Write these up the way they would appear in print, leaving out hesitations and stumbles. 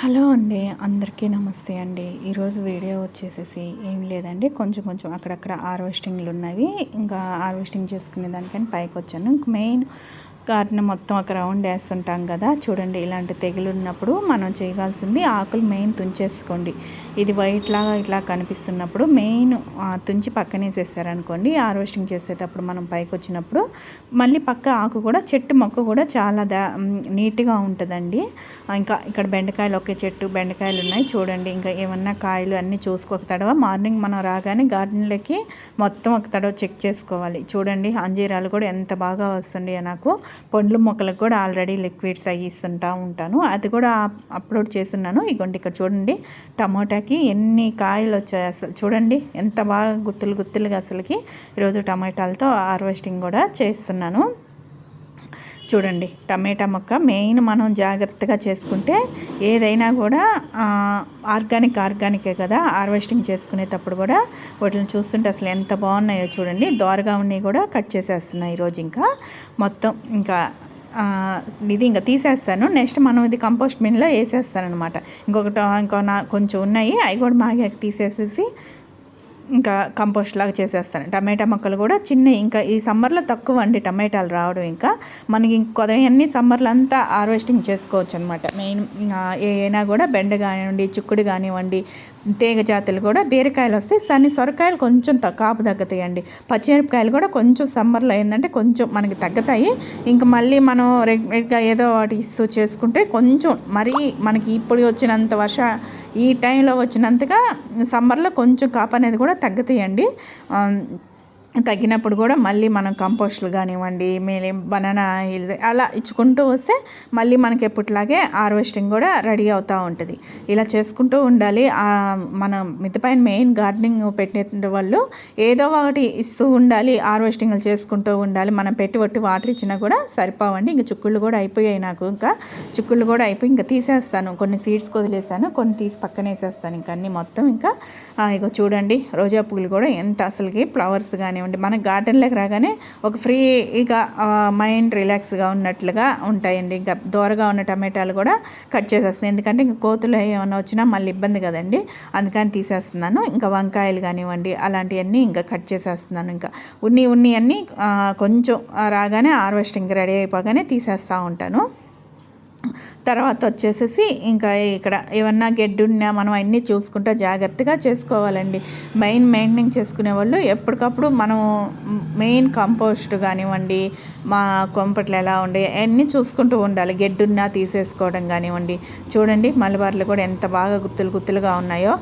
Hello అండి, అందరికీ నమస్తే అండి. ఈరోజు వీడియో వచ్చేసేసి ఏం లేదండి, కొంచెం కొంచెం అక్కడక్కడ హార్వెస్టింగ్లు ఉన్నవి. ఇంకా హార్వెస్టింగ్ చేసుకునే దానికని పైకి వచ్చాను. మెయిన్ గార్డెన్ మొత్తం ఒక రౌండ్ వేస్తుంటాం కదా, చూడండి ఇలాంటి తెగులు ఉన్నప్పుడు మనం చేయవలసింది ఆకులు మెయిన్ తుంచేసుకోండి. ఇది వైట్ లాగా ఇట్లా కనిపిస్తున్నప్పుడు మెయిన్ తుంచి పక్కనేసేసారనుకోండి, హార్వెస్టింగ్ చేసేటప్పుడు మనం పైకి వచ్చినప్పుడు మళ్ళీ పక్క ఆకు కూడా చెట్టు మొక్క కూడా చాలా నీట్గా ఉంటుందండి. ఇంకా ఇక్కడ బెండకాయలు ఒకే చెట్టు బెండకాయలు ఉన్నాయి చూడండి. ఇంకా ఏమన్నా కాయలు అన్నీ చూసుకోక తడవ మార్నింగ్ మనం రాగానే గార్డెన్లోకి మొత్తం ఒక తడవ చెక్ చేసుకోవాలి. చూడండి అంజీరాలు కూడా ఎంత బాగా వస్తుంది. నాకు పండ్లు మొక్కలకు కూడా ఆల్రెడీ లిక్విడ్స్ అవి ఇస్తుంటూ ఉంటాను, అది కూడా అప్లోడ్ చేస్తున్నాను. ఇగోండి ఇక్కడ చూడండి టమాటాకి ఎన్ని కాయలు వచ్చాయి, అసలు చూడండి ఎంత బాగా గుత్తులు గుత్తులుగా. అసలుకి ఈరోజు టమాటాలతో హార్వెస్టింగ్ కూడా చేస్తున్నాను. చూడండి టమాటా మొక్క మెయిన్ మనం జాగ్రత్తగా చేసుకుంటే ఏదైనా కూడా ఆర్గానికే కదా. హార్వెస్టింగ్ చేసుకునేటప్పుడు కూడా వాటిని చూస్తుంటే అసలు ఎంత బాగున్నాయో చూడండి. దోరగా ఉన్నవి కూడా కట్ చేసేస్తున్నాయి ఈరోజు. ఇంకా మొత్తం ఇంకా ఇది ఇంకా తీసేస్తాను. నెక్స్ట్ మనం ఇది కంపోస్ట్ బిన్లో వేసేస్తాను అనమాట. ఇంకో కొంచెం ఉన్నాయి, అవి కూడా మాగాకి తీసేసేసి ఇంకా కంపోస్ట్ లాగా చేసేస్తాను. టమాటా మొక్కలు కూడా చిన్న, ఇంకా ఈ సమ్మర్లో తక్కువ అండి టమాటాలు రావడం. ఇంకా మనకి ఇంకొదవన్నీ సమ్మర్లో అంతా హార్వెస్టింగ్ చేసుకోవచ్చు అనమాట. మెయిన్ ఏమైనా కూడా బెండ కానివ్వండి, చిక్కుడు కానివ్వండి, తీగ జాతులు కూడా బీరకాయలు వస్తాయి. కానీ సొరకాయలు కొంచెం కాపు తగ్గుతాయండి. పచ్చిమిరపకాయలు కూడా కొంచెం సమ్మర్లో ఏంటంటే కొంచెం మనకి తగ్గుతాయి. ఇంకా మళ్ళీ మనం రెగ్యులర్గా ఏదో వాటి ఇస్తూ చేసుకుంటే కొంచెం మరీ మనకి ఇప్పుడు వచ్చినంత ఈ టైంలో వచ్చినంతగా సమ్మర్లో కొంచెం కాపు అనేది కూడా తగ్గుతాయండి. తగ్గినప్పుడు కూడా మళ్ళీ మనం కంపోస్టులు కానివ్వండి, మేలే బనానా అలా ఇచ్చుకుంటూ వస్తే మళ్ళీ మనకి ఎప్పటిలాగే హార్వెస్టింగ్ కూడా రెడీ అవుతూ ఉంటుంది. ఇలా చేసుకుంటూ ఉండాలి. మన మిద్దపైన మెయిన్ గార్డెనింగ్ పెట్టిన వాళ్ళు ఏదో ఒకటి ఇస్తూ ఉండాలి, హార్వెస్టింగ్లు చేసుకుంటూ ఉండాలి. మనం పెట్టి వాటర్ ఇచ్చినా కూడా సరిపోవండి. ఇంకా చిక్కుళ్ళు కూడా అయిపోయాయి నాకు. ఇంకా చిక్కుళ్ళు కూడా అయిపోయి ఇంకా తీసేస్తాను. కొన్ని సీడ్స్ వదిలేసాను, కొన్ని తీసి పక్కన వేసేస్తాను. ఇంకా అన్నీ మొత్తం ఇంకా ఇక చూడండి రోజా పువ్వులు కూడా ఎంత అసలుకి ఫ్లవర్స్ కానివ్వండి, మన గార్డెన్లోకి రాగానే ఒక ఫ్రీగా మైండ్ రిలాక్స్గా ఉన్నట్లుగా ఉంటాయండి. ఇంకా దూరగా ఉన్న టమాటాలు కూడా కట్ చేసేస్తున్నాను, ఎందుకంటే ఇంకా కోతులు ఏమైనా వచ్చినా మళ్ళీ ఇబ్బంది కదండి, అందుకని తీసేస్తున్నాను. ఇంకా వంకాయలు కానివ్వండి అలాంటివన్నీ ఇంకా కట్ చేసేస్తున్నాను. ఇంకా ఉన్ని అన్నీ కొంచెం రాగానే హార్వెస్టింగ్ రెడీ అయిపోగానే తీసేస్తూ ఉంటాను. తర్వాత వచ్చేసేసి ఇంకా ఇక్కడ ఏమన్నా గెడ్డున్నా మనం అన్నీ చూసుకుంటూ జాగ్రత్తగా చేసుకోవాలండి. మెయింటైన్ చేసుకునే వాళ్ళు ఎప్పటికప్పుడు మనం మెయిన్ కంపోస్ట్ కానివ్వండి, మా కొంపట్లు ఎలా ఉండే అన్నీ చూసుకుంటూ ఉండాలి. గెడ్డున్నా తీసేసుకోవడం కానివ్వండి. చూడండి మలబార్లు కూడా ఎంత బాగా గుత్తులుగా ఉన్నాయో.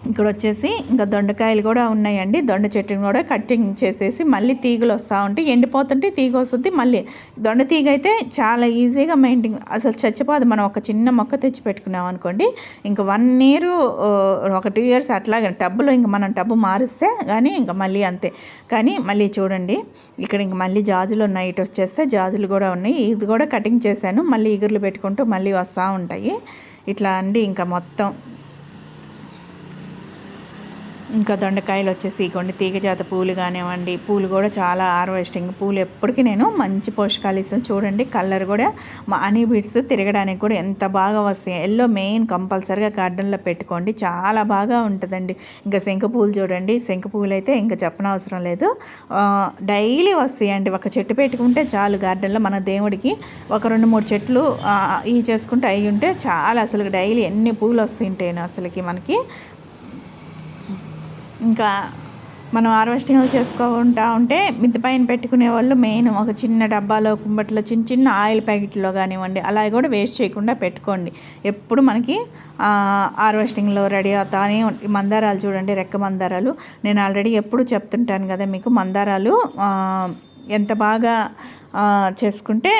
ఇక్కడ వచ్చేసి ఇంకా దొండకాయలు కూడా ఉన్నాయండి. దొండ చెట్టుని కూడా కట్టింగ్ చేసేసి మళ్ళీ తీగలు వస్తూ ఉంటాయి, ఎండిపోతుంటే తీగ వస్తుంది. మళ్ళీ దొండ తీగ అయితే చాలా ఈజీగా మెయింటైన్, అసలు చచ్చిపోదు. మనం ఒక చిన్న మొక్క తెచ్చి పెట్టుకున్నాం అనుకోండి, ఇంకా 1 year ఒక 2 years అట్లాగే టబ్బులో ఇంకా మనం టబ్బు మారిస్తే కానీ ఇంకా మళ్ళీ అంతే. కానీ మళ్ళీ చూడండి ఇక్కడ ఇంక మళ్ళీ జాజులు ఉన్నాయి. ఇటు వచ్చేస్తే జాజులు కూడా ఉన్నాయి, ఇది కూడా కటింగ్ చేశాను. మళ్ళీ ఇగుర్లు పెట్టుకుంటూ మళ్ళీ వస్తూ ఉంటాయి ఇట్లా అండి. ఇంకా మొత్తం ఇంకా దొండకాయలు వచ్చేసి కొన్ని తీగజాత పూలు కానివ్వండి, పూలు కూడా చాలా హార్వెస్టింగ్. పూలు ఎప్పటికీ నేను మంచి పోషకాలు ఇస్తాను. చూడండి కలర్ కూడా మా హనీ బీడ్స్ తిరగడానికి కూడా ఎంత బాగా వస్తాయి. ఎల్లో మెయిన్ కంపల్సరీగా గార్డెన్లో పెట్టుకోండి, చాలా బాగా ఉంటుందండి. ఇంకా శంఖ పూలు చూడండి, శంఖ పూలు అయితే ఇంకా చెప్పనవసరం లేదు, డైలీ వస్తాయండి. ఒక చెట్టు పెట్టుకుంటే చాలు గార్డెన్లో. మన దేవుడికి ఒక 2-3 చెట్లు ఇవి చేసుకుంటే అవి ఉంటే చాలా, అసలు డైలీ ఎన్ని పూలు వస్తుంటాయి అసలుకి మనకి. ఇంకా మనం హార్వెస్టింగ్లు చేసుకుంటూ ఉంటే మిద్దె పైన పెట్టుకునే వాళ్ళు మెయిన్ ఒక చిన్న డబ్బాలో కుంబట్లో చిన్న ఆయిల్ ప్యాకెట్లో కానివ్వండి అలా కూడా వేస్ట్ చేయకుండా పెట్టుకోండి. ఎప్పుడు మనకి హార్వెస్టింగ్లో రెడీ అవుతానే. మందారాలు చూడండి, రెక్క మందారాలు నేను ఆల్రెడీ ఎప్పుడు చెప్తుంటాను కదా మీకు. మందారాలు ఎంత బాగా చేసుకుంటే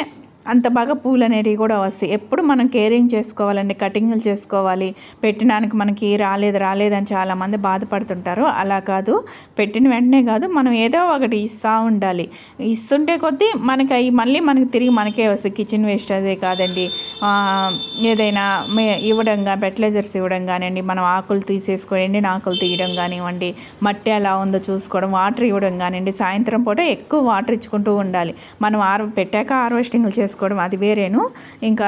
అంత బాగా పూలు అనేటివి కూడా వస్తాయి. ఎప్పుడు మనం కేరింగ్ చేసుకోవాలండి, కటింగ్లు చేసుకోవాలి. పెట్టినానికి మనకి రాలేదని చాలామంది బాధపడుతుంటారు. అలా కాదు, పెట్టిన వెంటనే కాదు, మనం ఏదో ఒకటి ఇస్తూ ఉండాలి. ఇస్తుంటే కొద్దీ మనకి అవి మళ్ళీ మనకి తిరిగి మనకే వస్తాయి. కిచెన్ వేస్ట్ అదే కాదండి, ఏదైనా ఇవ్వడం ఫెర్టిలైజర్స్ ఇవ్వడం కానివ్వండి, మనం ఆకులు తీసేసుకోండి, ఎండిన ఆకులు తీయడం కానివ్వండి, మట్టి ఎలా ఉందో చూసుకోవడం, వాటర్ ఇవ్వడం కానివ్వండి. సాయంత్రం పూట ఎక్కువ వాటర్ ఇచ్చుకుంటూ ఉండాలి. మనం పెట్టాక హార్వెస్టింగ్లు చేసుకోవడం అది వేరేను. ఇంకా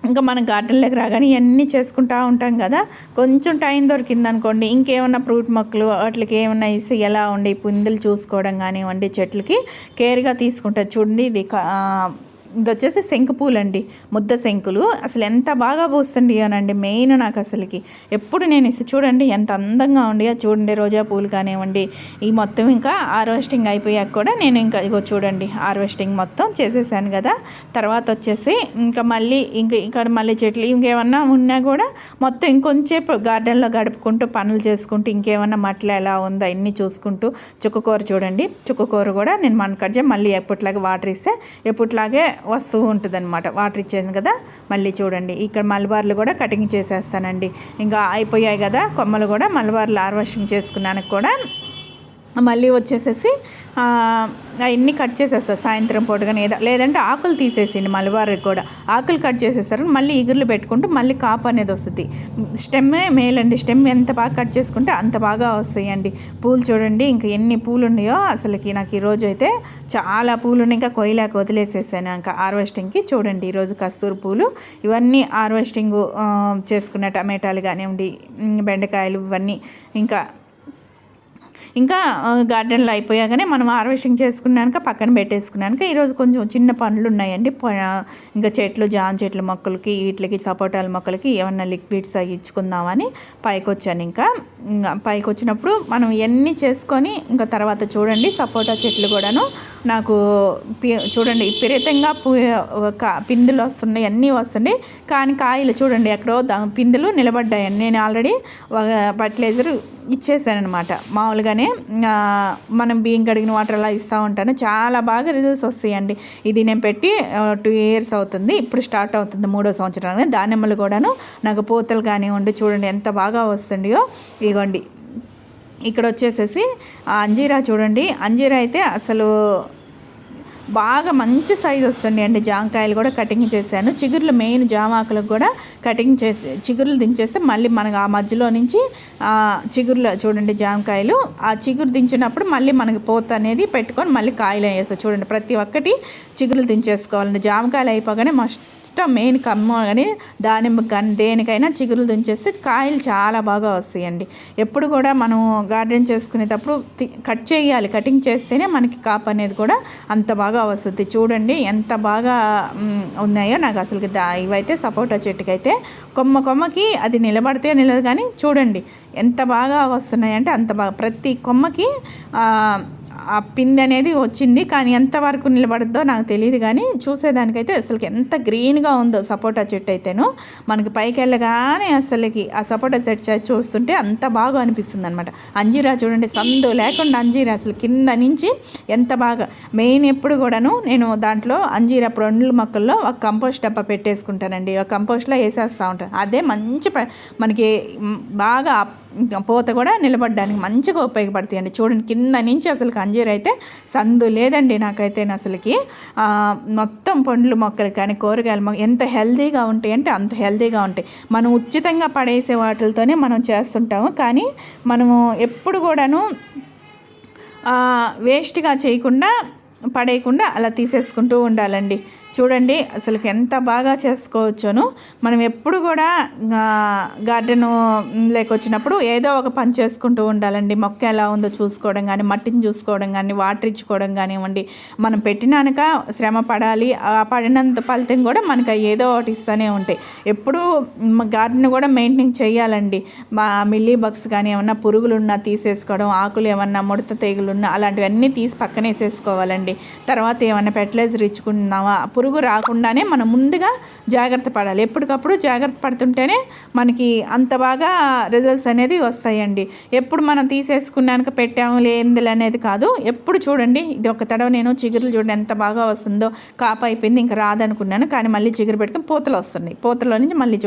ఇంకా మన గార్డెన్లోకి రాగానే ఇవన్నీ చేసుకుంటూ ఉంటాం కదా. కొంచెం టైం దొరికింది అనుకోండి, ఇంకేమన్నా ఫ్రూట్ మొక్కలు వాటికి ఏమన్నా ఇసి ఎలా ఉండి పుందులు చూసుకోవడం కానివ్వండి, చెట్లకి కేర్గా తీసుకుంటారు. చూడండి ఇది వచ్చేసి శంకు పూలు అండి, ముద్ద శంకులు. అసలు ఎంత బాగా పూస్తుంది అనండి మెయిన్ నాకు అసలుకి ఎప్పుడు నేను చూడండి ఎంత అందంగా ఉండి చూడండి. రోజా పూలు కానివ్వండి, ఈ మొత్తం ఇంకా హార్వెస్టింగ్ అయిపోయాక కూడా నేను ఇంకా ఇగో చూడండి హార్వెస్టింగ్ మొత్తం చేసేసాను కదా. తర్వాత వచ్చేసి ఇంకా మళ్ళీ ఇక్కడ మళ్ళీ చెట్లు ఇంకేమన్నా ఉన్నా కూడా మొత్తం ఇంకొంచేపు గార్డెన్లో గడుపుకుంటూ పనులు చేసుకుంటూ ఇంకేమన్నా మట్ల ఎలా ఉందో అన్నీ చూసుకుంటూ చుక్కకూర చూడండి. చుక్కకూర కూడా నేను మన కట్ మళ్ళీ ఎప్పటిలాగే వాటర్ ఇస్తే ఎప్పటిలాగే వస్తూ ఉంటుంది అనమాట. వాటర్ ఇచ్చేది కదా. మళ్ళీ చూడండి ఇక్కడ మలబార్లు కూడా కటింగ్ చేసేస్తానండి. ఇంకా అయిపోయాయి కదా కొమ్మలు కూడా, మలబార్లు హార్వెస్టింగ్ చేసుకున్నాను కూడా. మళ్ళీ వచ్చేసేసి అవన్నీ కట్ చేసేస్తారు సాయంత్రం పూటగానే, లేదంటే ఆకులు తీసేసిండి మలబార్కి కూడా ఆకులు కట్ చేసేస్తారు. మళ్ళీ ఇగుర్లు పెట్టుకుంటూ మళ్ళీ కాపు అనేది వస్తుంది. స్టెమ్మే మేలండి, స్టెమ్ ఎంత బాగా కట్ చేసుకుంటే అంత బాగా వస్తాయండి. పూలు చూడండి ఇంకా ఎన్ని పూలు ఉన్నాయో అసలుకి. నాకు ఈరోజు అయితే చాలా పూలు ఉన్నాయి, ఇంకా కొయ్యలేక వదిలేసేసాను ఇంకా హార్వెస్టింగ్కి. చూడండి ఈరోజు కస్తూరి పూలు ఇవన్నీ హార్వెస్టింగ్ చేసుకున్న టమాటాలు కానివ్వండి, బెండకాయలు ఇవన్నీ ఇంకా గార్డెన్లో అయిపోయాకనే మనం హార్వెస్టింగ్ చేసుకున్నాక పక్కన పెట్టేసుకున్నాక ఈరోజు కొంచెం చిన్న పనులు ఉన్నాయండి. ఇంకా చెట్లు జామ చెట్ల మొక్కలకి వీటికి సపోటాల మొక్కలకి ఏమన్నా లిక్విడ్స్ అవి ఇచ్చుకుందామని పైకి వచ్చాను. ఇంకా పైకి వచ్చినప్పుడు మనం ఇవన్నీ చేసుకొని ఇంకా తర్వాత చూడండి సపోటా చెట్లు కూడాను నాకు చూడండి విపరీతంగా పిందులు వస్తున్నాయి, అన్నీ వస్తున్నాయి. కానీ కాయలు చూడండి ఎక్కడో పిందులు నిలబడ్డాయండి. నేను ఆల్రెడీ ఫర్టిలైజర్ ఇచ్చేసానమాట. మామూలుగానే మనం బియ్యం కడిగిన వాటర్ అలా ఇస్తూ ఉంటాను. చాలా బాగా రిజల్ట్స్ వస్తాయండి. ఇది నేను పెట్టి 2 years అవుతుంది, ఇప్పుడు స్టార్ట్ అవుతుంది 3వ సంవత్సరానికి. దానిమ్మలు కూడాను నాకు పూతలు కానివ్వండి చూడండి ఎంత బాగా వస్తుండయో. ఇదిగోండి ఇక్కడ వచ్చేసేసి అంజీరా చూడండి. అంజీరా అయితే అసలు బాగా మంచి సైజు వస్తుంది అండి. జామకాయలు కూడా కటింగ్ చేశాను. చిగుర్లు మెయిన్ జామాకులకు కూడా కటింగ్ చేసి చిగుర్లు దించేస్తే మళ్ళీ మనకు ఆ మధ్యలో నుంచి చిగుర్లు చూడండి జామకాయలు ఆ చిగురు దించినప్పుడు మళ్ళీ మనకి పోత అనేది పెట్టుకొని మళ్ళీ కాయలు వేస్తాం. చూడండి ప్రతి ఒక్కటి చిగుర్లు దించేసుకోవాలండి. జామకాయలు అయిపోగానే మస్ట్ మెయిన్ కమ్మ కానీ దానిమ్మ కానీ దేనికైనా చిగురులు దించేస్తే కాయలు చాలా బాగా వస్తాయండి. ఎప్పుడు కూడా మనం గార్డెన్ చేసుకునేటప్పుడు కట్ చేయాలి, కటింగ్ చేస్తేనే మనకి కాపు అనేది కూడా అంత బాగా వస్తుంది. చూడండి ఎంత బాగా ఉన్నాయో నాకు అసలు. ఇవైతే సపోటా చెట్టుకైతే కొమ్మకి అది నిలబడితే నిలదు, కానీ చూడండి ఎంత బాగా వస్తున్నాయంటే అంత బాగా. ప్రతి కొమ్మకి ఆ పిండి అనేది వచ్చింది, కానీ ఎంతవరకు నిలబడద్దో నాకు తెలియదు. కానీ చూసేదానికైతే అసలుకి ఎంత గ్రీన్గా ఉందో సపోటా చెట్టు అయితేను. మనకి పైకి వెళ్ళగానే అసలుకి ఆ సపోటా చెట్టు చూస్తుంటే అంత బాగా అనిపిస్తుంది అనమాట. అంజీరా చూడండి సందు లేకుండా అంజీరా అసలు కింద నుంచి ఎంత బాగా. మెయిన్ ఎప్పుడు కూడాను నేను దాంట్లో అంజీరా పండ్ల మొక్కల్లో ఒక కంపోస్ట్ డబ్బా పెట్టేసుకుంటానండి. ఒక కంపోస్ట్లో వేసేస్తూ ఉంటాను. అదే మంచి మనకి బాగా పూత కూడా నిలబడడానికి మంచిగా ఉపయోగపడతాయండి. చూడండి కింద నుంచి అసలు అంజీర అయితే సందు లేదండి నాకైతే. అసలుకి మొత్తం పండ్లు మొక్కలు కానీ కూరగాయల మొక్క ఎంత హెల్తీగా ఉంటాయి అంటే అంత హెల్తీగా ఉంటాయి. మనం ఉచితంగా పడేసే వాటితోనే మనం చేస్తుంటాము, కానీ మనము ఎప్పుడు కూడాను వేస్ట్గా చేయకుండా పడేయకుండా అలా తీసేసుకుంటూ ఉండాలండి. చూడండి అసలుకి ఎంత బాగా చేసుకోవచ్చును. మనం ఎప్పుడు కూడా గార్డెను లేకొచ్చినప్పుడు ఏదో ఒక పని చేసుకుంటూ ఉండాలండి. మొక్క ఎలా ఉందో చూసుకోవడం కానీ, మట్టిని చూసుకోవడం కానీ, వాటర్ ఇచ్చుకోవడం కానివ్వండి. మనం పెట్టినాక శ్రమ పడాలి, ఆ పడినంత ఫలితం కూడా మనకి ఏదో ఒకటి ఇస్తూనే ఉంటాయి. ఎప్పుడు గార్డెన్ కూడా మెయింటైన్ చేయాలండి. మిల్లీ బగ్స్ కానీ ఏమన్నా పురుగులు ఉన్నా తీసేసుకోవడం, ఆకులు ఏమన్నా ముడత తెగులున్నా అలాంటివన్నీ తీసి పక్కన వేసేసుకోవాలండి. తర్వాత ఏమన్నా ఫెర్టిలైజర్ ఇచ్చుకున్నావా పురుగు రాకుండానే మనం ముందుగా జాగ్రత్త పడాలి. ఎప్పటికప్పుడు జాగ్రత్త పడుతుంటేనే మనకి అంత బాగా రిజల్ట్స్ అనేది వస్తాయండి. ఎప్పుడు మనం తీసేసుకున్నాక పెట్టాము లేందులు అనేది కాదు. ఎప్పుడు చూడండి ఇది ఒక తడవ నేను చిగురులు చూడండి ఎంత బాగా వస్తుందో. కాపు అయిపోయింది ఇంకా రాదనుకున్నాను, కానీ మళ్ళీ చిగురు పెట్టుకుని పూతలు వస్తున్నాయి. పూతలో నుంచి మళ్ళీ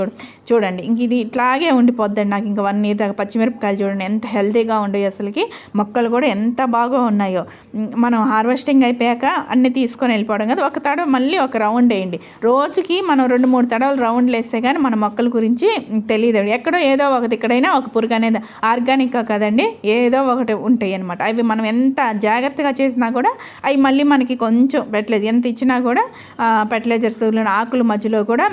చూడండి ఇంక ఇది ఇట్లాగే ఉండిపోద్దండి నాకు ఇంకా 1 year దాకా. పచ్చిమిరపకాయలు చూడండి ఎంత హెల్తీగా ఉండేవి అసలుకి. మొక్కలు కూడా ఎంత బాగా ఉన్నాయో. మనం హార్వెస్టింగ్ అయిపోయాక అన్నీ తీసుకొని వెళ్ళిపోవడం కదా, ఒక తడవ మళ్ళీ ఒక రౌండ్ వేయండి. రోజుకి మనం 2-3 తడవలు రౌండ్లు వేస్తే కానీ మన మొక్కల గురించి తెలియదు. ఎక్కడో ఏదో ఒకటి ఇక్కడైనా ఒక పురుగు అనేది ఆర్గానిక్ కదండి, ఏదో ఒకటి ఉంటాయి అనమాట. అవి మనం ఎంత జాగ్రత్తగా చేసినా కూడా అవి మళ్ళీ మనకి కొంచెం ఫెర్టిలైజర్ ఎంత ఇచ్చినా కూడా ఫెర్టిలైజర్స్ ఆకుల మధ్యలో కూడా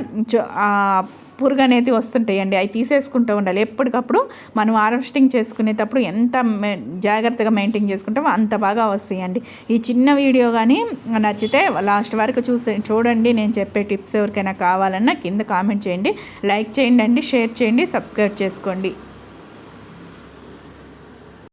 పురుగు అనేది వస్తుంటాయండి. అవి తీసేసుకుంటూ ఉండాలి ఎప్పటికప్పుడు. మనం హార్వెస్టింగ్ చేసుకునేటప్పుడు ఎంత జాగ్రత్తగా మెయింటైన్ చేసుకుంటామో అంత బాగా వస్తాయండి. ఈ చిన్న వీడియో కానీ నచ్చితే లాస్ట్ వరకు చూడండి. నేను చెప్పే టిప్స్ ఎవరికైనా కావాలన్నా కింద కామెంట్ చేయండి, లైక్ చేయండి, షేర్ చేయండి, సబ్స్క్రైబ్ చేసుకోండి.